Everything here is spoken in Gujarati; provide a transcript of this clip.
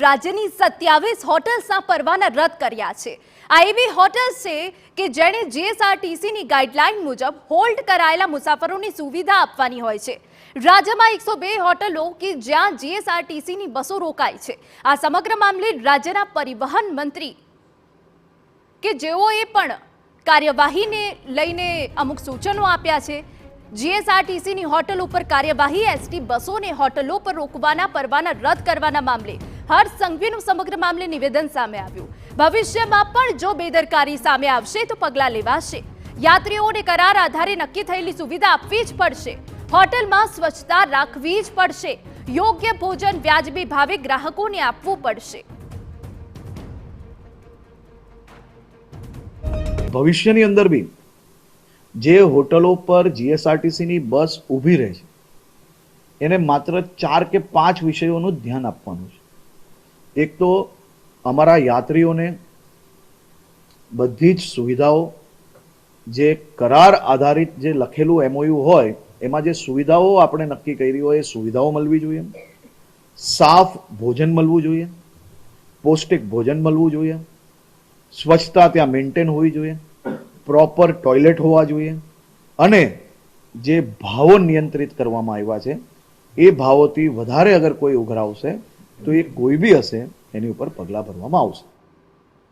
રાજ્યની 27 હોટલ્સના પરવાના રદ કર્યા છે। આ એવી હોટલ્સ છે કે જેણે જીએસઆરટીસીની ગાઈડલાઈન મુજબ હોલ્ડ કરાયેલા મુસાફરોની સુવિધા આપવાની હોય છે। રાજ્યમાં 102 હોટલો કે જ્યાં જીએસઆરટીસીની બસો રોકાય છે। આ સમગ્ર મામલે રાજ્યના પરિવહન મંત્રી કે જેઓએ પણ કાર્યવાહીને લઈને અમુક સૂચનો આપ્યા છે। જીએસઆરટીસીની હોટલ ઉપર કાર્યવાહી, એસટી બસોને હોટલો પર રોકવાના પરવાના રદ કરવાના મામલે હર્ષ સંઘવીનું સમગ્ર મામલે નિવેદન સામે આવ્યું। ભવિષ્યમાં પણ જો બેદરકારી સામે આવશે તો પગલાં લેવાશે। યાત્રીઓને કરાર આધારે નક્કી થયેલી સુવિધા આપવી જ પડશે। હોટલમાં સ્વચ્છતા રાખવી જ પડશે। યોગ્ય ભોજન વ્યાજબી ભાવે ગ્રાહકોને આપવું પડશે। ભવિષ્યની અંદર બી જે હોટલો પર જીએસઆરટીસીની બસ ઊભી રહે છે એને માત્ર 4 કે 5 વિષયોનું ધ્યાન આપવાનું છે। એક તો અમારા યાત્રીઓને બધી જ સુવિધાઓ જે કરાર આધારિત જે લખેલું એમઓયુ હોય એમાં જે સુવિધાઓ આપણે નક્કી કરી હોય એ સુવિધાઓ મળવી જોઈએ। સાફ ભોજન મળવું જોઈએ, પૌષ્ટિક ભોજન મળવું જોઈએ, સ્વચ્છતા ત્યાં મેન્ટેન હોવી જોઈએ, પ્રોપર ટોયલેટ હોવા જોઈએ અને જે ભાવો નિયંત્રિત કરવામાં આવ્યા છે એ ભાવોથી વધારે અગર કોઈ ઉઘરાવશે તો એ કોઈ બી હશે એની ઉપર પગલાં ભરવામાં આવશે।